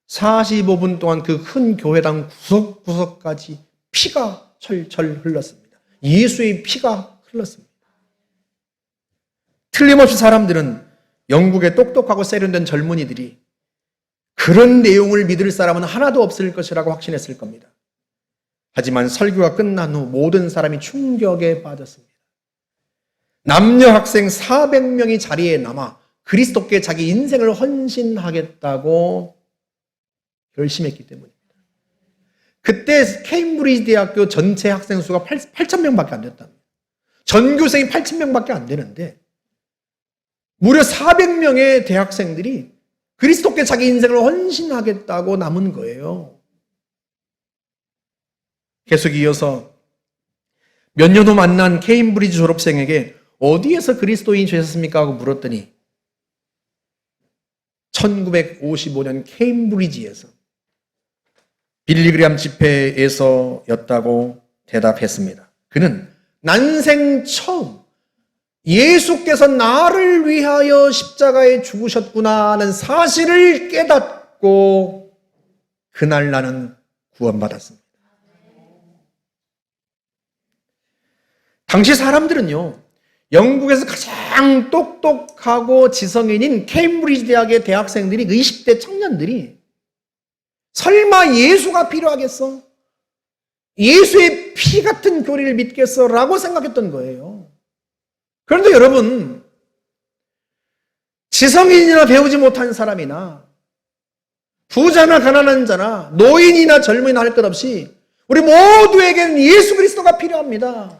45분 동안 그 큰 교회당 구석구석까지 피가 철철 흘렀습니다. 예수의 피가 흘렀습니다. 틀림없이 사람들은 영국의 똑똑하고 세련된 젊은이들이 그런 내용을 믿을 사람은 하나도 없을 것이라고 확신했을 겁니다. 하지만 설교가 끝난 후 모든 사람이 충격에 빠졌습니다. 남녀 학생 400명이 자리에 남아 그리스도께 자기 인생을 헌신하겠다고 결심했기 때문입니다. 그때 케임브리지 대학교 전체 학생 수가 8,000명밖에 안 됐답니다. 전교생이 8,000명밖에 안 되는데 무려 400명의 대학생들이 그리스도께 자기 인생을 헌신하겠다고 남은 거예요. 계속 이어서 몇 년 후 만난 케임브리지 졸업생에게 어디에서 그리스도인이 되셨습니까? 하고 물었더니 1955년 케임브리지에서 빌리그램 집회에서였다고 대답했습니다. 그는 난생 처음 예수께서 나를 위하여 십자가에 죽으셨구나 하는 사실을 깨닫고 그날 나는 구원받았습니다. 당시 사람들은요, 영국에서 가장 똑똑하고 지성인인 케임브리지 대학의 대학생들이, 그 20대 청년들이 설마 예수가 필요하겠어? 예수의 피 같은 교리를 믿겠어? 라고 생각했던 거예요. 그런데 여러분, 지성인이나 배우지 못한 사람이나 부자나 가난한 자나 노인이나 젊은이나 할 것 없이 우리 모두에게는 예수 그리스도가 필요합니다.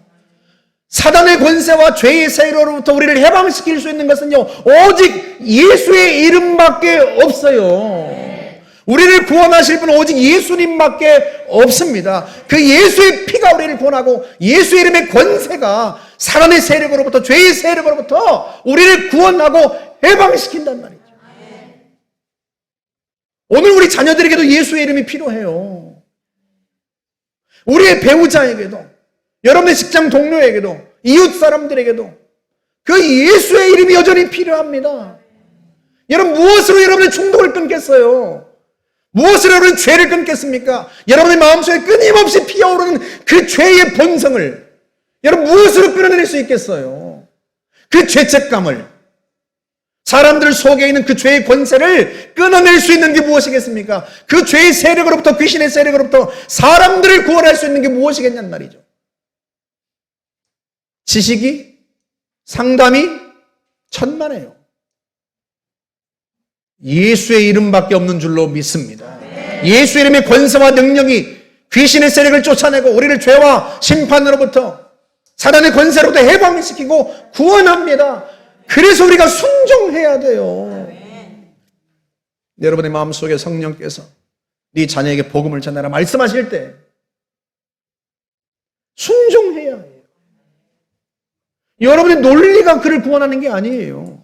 사단의 권세와 죄의 세력으로부터 우리를 해방시킬 수 있는 것은요, 오직 예수의 이름밖에 없어요. 우리를 구원하실 분은 오직 예수님밖에 없습니다. 그 예수의 피가 우리를 구원하고 예수의 이름의 권세가 사단의 세력으로부터, 죄의 세력으로부터 우리를 구원하고 해방시킨단 말이죠. 오늘 우리 자녀들에게도 예수의 이름이 필요해요. 우리의 배우자에게도, 여러분의 직장 동료에게도, 이웃 사람들에게도 그 예수의 이름이 여전히 필요합니다. 여러분, 무엇으로 여러분의 충동을 끊겠어요? 무엇으로 여러분 죄를 끊겠습니까? 여러분의 마음속에 끊임없이 피어오르는 그 죄의 본성을 여러분 무엇으로 끊어낼 수 있겠어요? 그 죄책감을, 사람들 속에 있는 그 죄의 권세를 끊어낼 수 있는 게 무엇이겠습니까? 그 죄의 세력으로부터, 귀신의 세력으로부터 사람들을 구원할 수 있는 게 무엇이겠냔 말이죠. 지식이, 상담이 천만에요. 예수의 이름밖에 없는 줄로 믿습니다. 예수의 이름의 권세와 능력이 귀신의 세력을 쫓아내고 우리를 죄와 심판으로부터, 사단의 권세로부터 해방시키고 구원합니다. 그래서 우리가 순종해야 돼요. 여러분의 마음속에 성령께서 네 자녀에게 복음을 전하라 말씀하실 때 순종해야 해요. 여러분의 논리가 그를 구원하는 게 아니에요.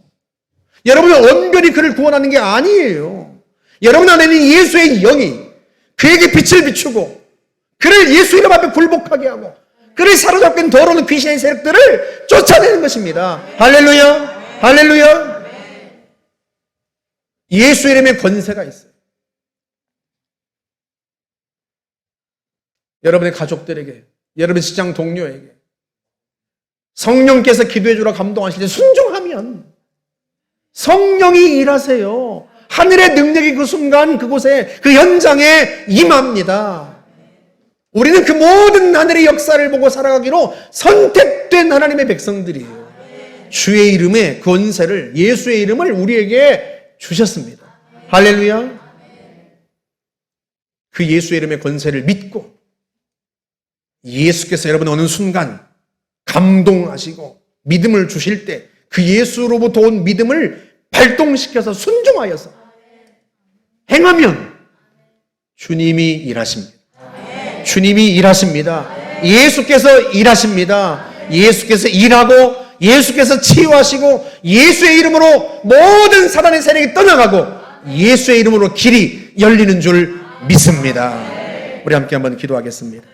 여러분의 언변이 그를 구원하는 게 아니에요. 여러분 안에는 예수의 영이 그에게 빛을 비추고 그를 예수 이름 앞에 굴복하게 하고 그를 사로잡긴 더러운 귀신의 세력들을 쫓아내는 것입니다. 할렐루야, 할렐루야. 예수 이름의 권세가 있어요. 여러분의 가족들에게, 여러분의 직장 동료에게 성령께서 기도해 주라 감동하실 때 순종하면 성령이 일하세요. 하늘의 능력이 그 순간 그곳에, 그 현장에 임합니다. 우리는 그 모든 하늘의 역사를 보고 살아가기로 선택된 하나님의 백성들이에요. 주의 이름의 권세를, 예수의 이름을 우리에게 주셨습니다. 할렐루야. 그 예수의 이름의 권세를 믿고 예수께서 여러분 어느 순간 감동하시고 믿음을 주실 때 그 예수로부터 온 믿음을 발동시켜서 순종하여서 행하면 주님이 일하십니다. 주님이 일하십니다. 예수께서 일하십니다. 예수께서 일하고 예수께서 치유하시고 예수의 이름으로 모든 사단의 세력이 떠나가고 예수의 이름으로 길이 열리는 줄 믿습니다. 우리 함께 한번 기도하겠습니다.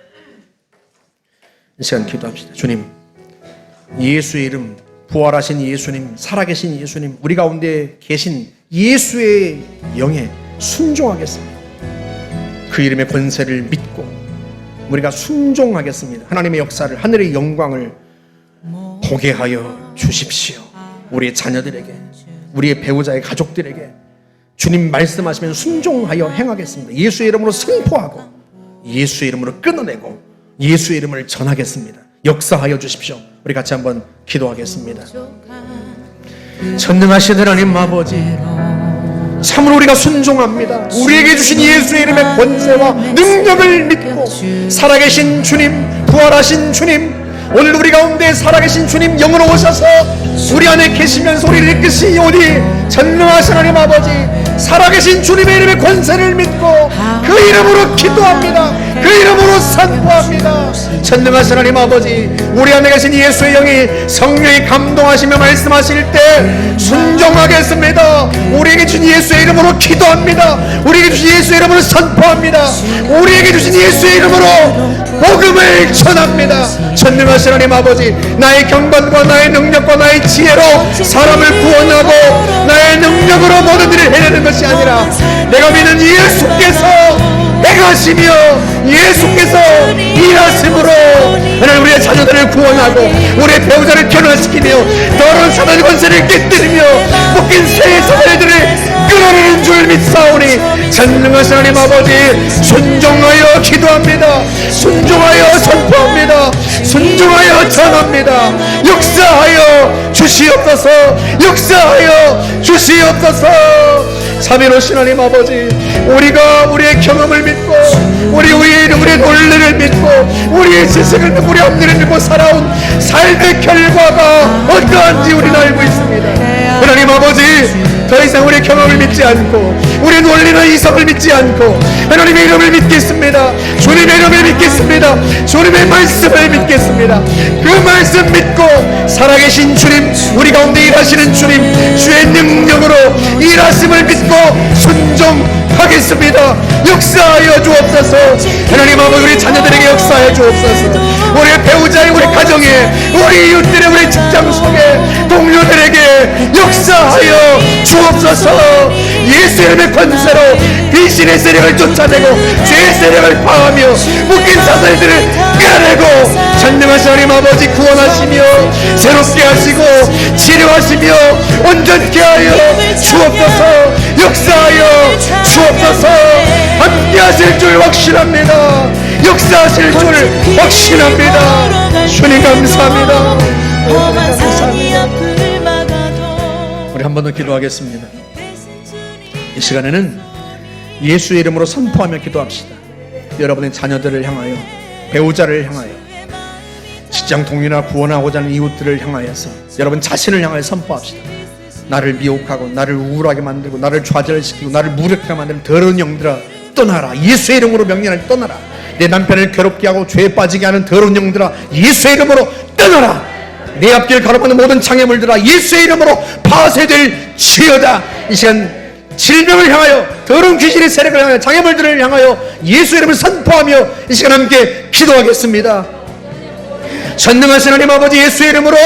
이 시간 기도합시다. 주님, 예수의 이름, 부활하신 예수님, 살아계신 예수님, 우리 가운데 계신 예수의 영에 순종하겠습니다. 그 이름의 권세를 믿고 우리가 순종하겠습니다. 하나님의 역사를, 하늘의 영광을 보게 하여 주십시오. 우리의 자녀들에게, 우리의 배우자의 가족들에게 주님 말씀하시면 순종하여 행하겠습니다. 예수의 이름으로 선포하고 예수의 이름으로 끊어내고 예수의 이름을 전하겠습니다. 역사하여 주십시오. 우리 같이 한번 기도하겠습니다. 전능하신 하나님 아버지, 참으로 우리가 순종합니다. 우리에게 주신 예수의 이름의 권세와 능력을 믿고 살아계신 주님, 부활하신 주님, 오늘 우리 가운데 살아계신 주님 영으로 오셔서 우리 안에 계시면서 우리를 이끄시오니 전능하신 하나님 아버지, 살아계신 주님의 이름의 권세를 믿고 그 이름으로 기도합니다. 그 이름으로 선포합니다. 전능하신 하나님 아버지, 우리 안에 계신 예수의 영이 성령이 감동하시며 말씀하실 때 순종하겠습니다. 우리에게 주신 예수의 이름으로 기도합니다. 우리에게 주신 예수의 이름으로 선포합니다. 우리에게 주신 예수의 이름으로 복음을 전합니다. 전능하신 하나님 아버지, 나의 경건과 나의 능력과 나의 지혜로 사람을 구원하고 나의 능력으로 모든 일을 해내는 것이 아니라 내가 믿는 예수께서 행하시며 예수께서 일하심으로 하나님 우리의 자녀들을 구원하고 우리의 배우자를 변화시키며 더러운 사단의 권세를 깨뜨리며 묶인 새 사자들을 끌어내는 줄 믿사오니 전능하신 하나님 아버지, 순종하여 기도합니다. 순종하여 선포합니다. 순종하여 전합니다. 역사하여 주시옵소서. 역사하여 주시옵소서. 삼위로신 하나님 아버지, 우리가 우리의 경험을 믿고 우리의 논리를 믿고 우리의 지식을 믿고 우리 앞뒤를 믿고 살아온 삶의 결과가 어떠한지 우리는 알고 있습니다. 하나님 아버지, 더 이상 우리의 경험을 믿지 않고 우리의 논리나 이성을 믿지 않고 하나님의 이름을 믿겠습니다. 주님의 이름을 믿겠습니다. 주님의 말씀을 믿겠습니다. 그 말씀 믿고 살아계신 주님, 우리 가운데 일하시는 주님, 주의 능력으로 일하심을 믿고 순종하겠습니다. 역사하여 주옵소서. 하나님 아버지, 우리 자녀들에게 역사하여 주옵소서. 우리의 배우자의, 우리 가정에, 우리 이웃들의, 우리 직장 속에 동료들에게 역사하여 주옵소서. 예수 이름의 권세로 귀신의 세력을 쫓아내고 죄의 세력을 파하며 묶인 사슬들을 끌어내고 전능하신 하나님 아버지 구원하시며 새롭게 하시고 치료하시며 온전케 하여 주옵소서. 역사하여 주옵소서. 함께 하실 줄 확신합니다. 역사하실 줄 확신합니다. 주님 감사합니다. 우리 한 번 더 기도하겠습니다. 이 시간에는 예수의 이름으로 선포하며 기도합시다. 여러분의 자녀들을 향하여, 배우자를 향하여, 직장 동료나 구원하고자 하는 이웃들을 향하여서 여러분 자신을 향하여 선포합시다. 나를 미혹하고 나를 우울하게 만들고 나를 좌절시키고 나를 무력하게 만드는 더러운 영들아 떠나라. 예수의 이름으로 명령을 떠나라. 내 남편을 괴롭게 하고 죄에 빠지게 하는 더러운 영들아 예수의 이름으로 떠나라. 내 앞길 가로막는 모든 장애물들아 예수의 이름으로 파쇄될 지어다. 이 시간 질병을 향하여, 더러운 귀신의 세력을 향하여, 장애물들을 향하여 예수의 이름을 선포하며 이 시간 함께 기도하겠습니다. 전능하신 하나님 아버지, 예수의 이름으로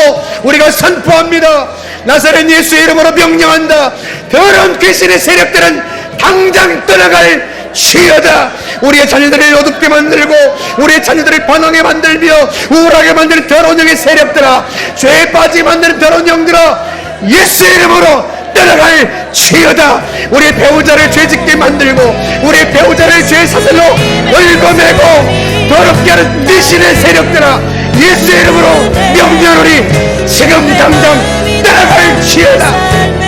우리가 선포합니다. 나사렛 예수의 이름으로 명령한다. 더러운 귀신의 세력들은 당장 떠나갈 지어다. 우리의 자녀들을 어둡게 만들고 우리의 자녀들을 반항에 만들며 우울하게 만드는 더러운 영의 세력들아, 죄에 빠지게 만드는 더러운 영들아 예수의 이름으로 떠나갈 지어다. 우리의 배우자를 죄짓게 만들고 우리의 배우자를 죄의 사슬로 얽어매고 더럽게 하는 귀신의 세력들아 예수의 이름으로 명령하노니 지금 당장 떠나갈지어다.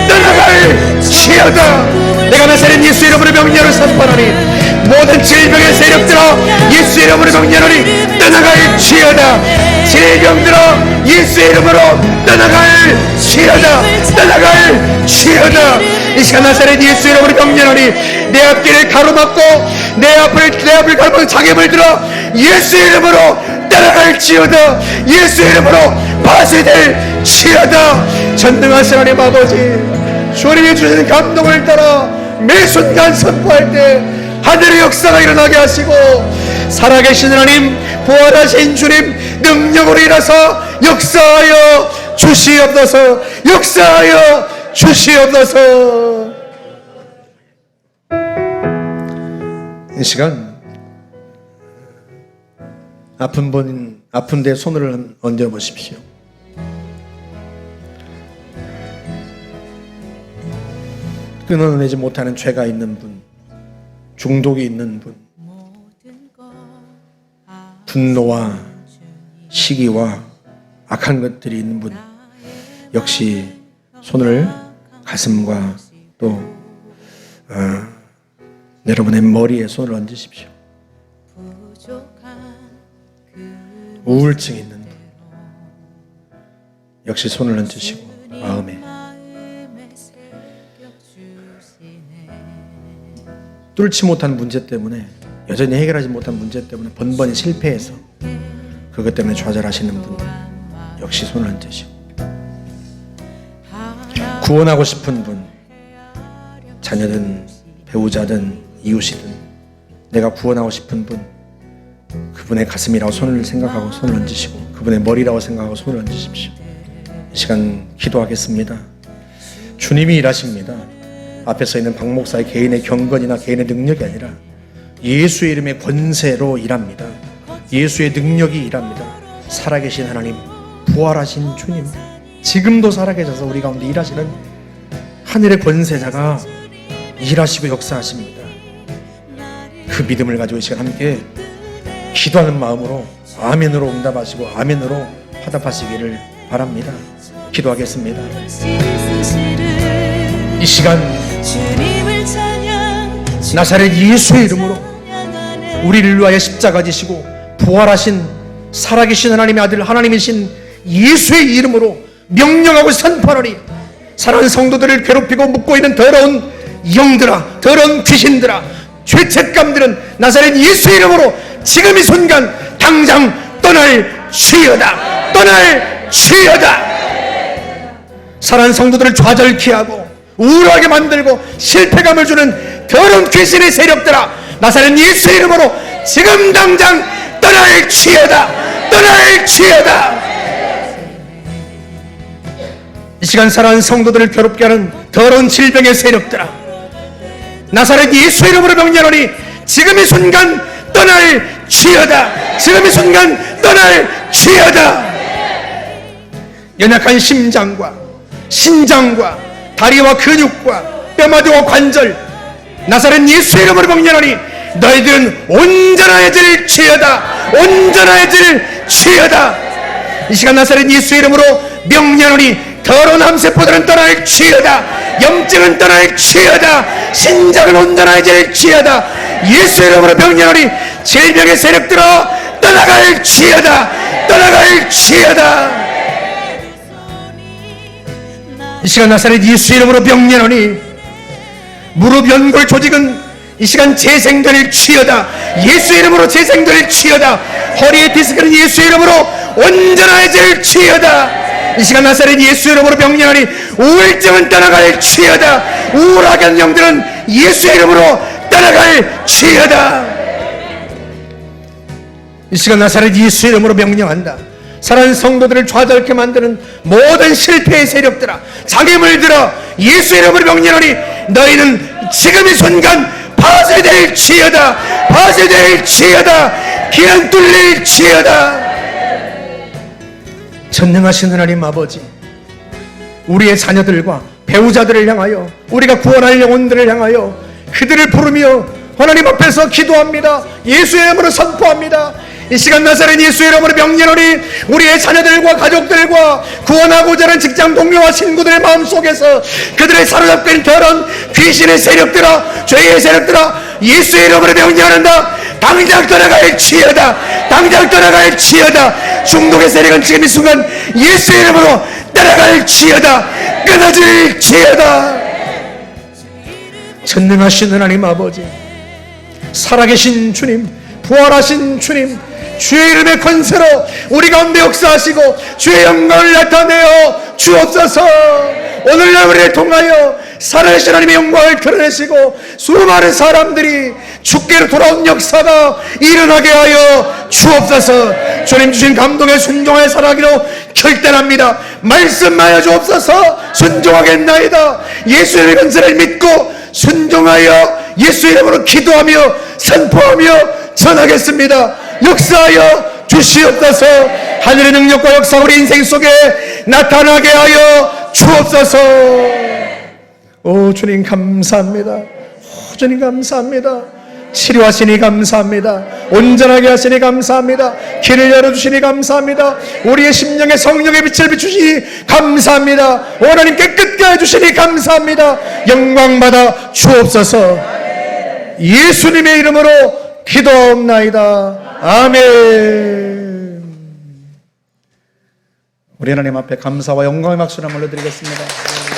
떠나갈지어다. 내가 나사렛 예수의 이름으로 명령을 선포하노니 모든 질병의 세력들아 예수의 이름으로 명령하노니 떠나갈지어다. 질병들아 예수의 이름으로 떠나갈지어다. 떠나갈지어다. 이 시간 나사렛 예수의 이름으로 명령하노니 내 앞길을 가로막고 내 앞을 가로막고 장애물 들어 예수의 이름으로 떠나갈지어다. 예수의 이름으로 파쇄될지어다. 전능하신 하나님 아버지, 주님이 주시는 감동을 따라 매 순간 선포할 때 하늘의 역사가 일어나게 하시고 살아계신 하나님, 부활하신 주님 능력으로 일어서 역사하여 주시옵소서. 역사하여 주시옵소서. 이 시간 아픈 데 손을 얹어 보십시오. 끊어내지 못하는 죄가 있는 분, 중독이 있는 분, 분노와 시기와 악한 것들이 있는 분, 역시 손을 가슴과 또 여러분의 머리에 손을 얹으십시오. 우울증 있는 분, 역시 손을 얹으시고 마음에 뚫지 못한 문제 때문에, 여전히 해결하지 못한 문제 때문에 번번이 실패해서 그것 때문에 좌절하시는 분들 역시 손을 얹으시고, 구원하고 싶은 분, 자녀든 배우자든 이웃이든 내가 구원하고 싶은 분, 그분의 가슴이라고 손을 생각하고 손을 얹으시고 그분의 머리라고 생각하고 손을 얹으십시오. 이 시간 기도하겠습니다. 주님이 일하십니다. 앞에 서 있는 박 목사의 개인의 경건이나 개인의 능력이 아니라 예수의 이름의 권세로 일합니다. 예수의 능력이 일합니다. 살아계신 하나님, 부활하신 주님, 지금도 살아계셔서 우리 가운데 일하시는 하늘의 권세자가 일하시고 역사하십니다. 그 믿음을 가지고 이 시간 함께 기도하는 마음으로 아멘으로 응답하시고 아멘으로 화답하시기를 바랍니다. 기도하겠습니다. 이 시간 나사렛 예수의 이름으로 우리를 위하여 십자가 지시고 부활하신 살아계신 하나님의 아들 하나님이신 예수의 이름으로 명령하고 선포하노니 사랑하는 성도들을 괴롭히고 묶고 있는 더러운 영들아, 더러운 귀신들아, 죄책감들은 나사렛 예수의 이름으로 지금 이 순간 당장 떠날지어다. 떠날지어다. 사랑하는 성도들을 좌절케 하고 우울하게 만들고 실패감을 주는 더러운 귀신의 세력들아, 나사렛 예수의 이름으로 지금 당장 떠날지어다. 떠날지어다. 이 시간 사랑하는 성도들을 괴롭게 하는 더러운 질병의 세력들아, 나사렛 예수의 이름으로 명령하노니 지금 이 순간 떠날지어다. 지금 이 순간 떠날지어다. 연약한 심장과 신장과 다리와 근육과 뼈마디와 관절, 나사렛 예수의 이름으로 명령하노니 너희들은 온전해질지어다. 온전해질지어다. 이 시간 나사렛 예수의 이름으로 명령하노니 더러운 암세포들은 떠날지어다. 염증은 떠날지어다. 신장은 온전해질지어다. 예수의 이름으로 명령하노니 질병의 세력들아 떠나갈지어다. 떠나갈지어다. 이 시간 나사렛 예수의 이름으로 명령하노니 무릎 연골 조직은 이 시간 재생될지어다. 예수의 이름으로 재생될지어다. 허리의 디스크는 예수의 이름으로 온전해질지어다. 이 시간 나사렛 예수의 이름으로 명령하니 우울증은 떠나갈지어다. 우울하게 하는 영들은 예수의 이름으로 떠나갈지어다. 이 시간 나사렛 예수의 이름으로 명령한다. 사랑하는 성도들을 좌절케 만드는 모든 실패의 세력들아, 장애물들아, 예수의 이름으로 명령하니 너희는 지금 이 순간 파쇄될지어다. 파쇄될지어다. 기한 뚫릴지어다. 전능하신 하나님 아버지, 우리의 자녀들과 배우자들을 향하여, 우리가 구원할 영혼들을 향하여 그들을 부르며 하나님 앞에서 기도합니다. 예수의 이름으로 선포합니다. 이 시간 나사렛 예수 이름으로 명령하니 우리의 자녀들과 가족들과 구원하고자 하는 직장 동료와 친구들의 마음속에서 그들의 사로잡고 있는 더러운 귀신의 세력들아, 죄의 세력들아, 예수의 이름으로 명령한다. 당장 떠나갈지어다. 당장 떠나갈지어다. 중독의 세력은 지금 이 순간 예수의 이름으로 떠나갈지어다. 끊어질지어다. 전능하신 하나님 아버지, 살아계신 주님, 부활하신 주님, 주의 이름의 권세로 우리 가운데 역사하시고 주의 영광을 나타내어 주옵소서. 오늘날 우리를 통하여 살아계신 하나님의 영광을 드러내시고 수많은 사람들이 주께로 돌아온 역사가 일어나게 하여 주옵소서. 주님 주신 감동에 순종하여 살아가기로 결단합니다. 말씀하여 주옵소서. 순종하겠나이다. 예수의 권세를 믿고 순종하여 예수 이름으로 기도하며 선포하며 전하겠습니다. 역사하여 주시옵소서. 하늘의 능력과 역사 우리 인생 속에 나타나게 하여 주옵소서. 오 주님 감사합니다. 오 주님 감사합니다. 치료하시니 감사합니다. 온전하게 하시니 감사합니다. 길을 열어주시니 감사합니다. 우리의 심령에 성령의 빛을 비추시니 감사합니다. 오 하나님 깨끗게 해주시니 감사합니다. 영광받아 주옵소서. 예수님의 이름으로 기도하옵나이다. 아멘. 우리 하나님 앞에 감사와 영광의 박수를 올려드리겠습니다.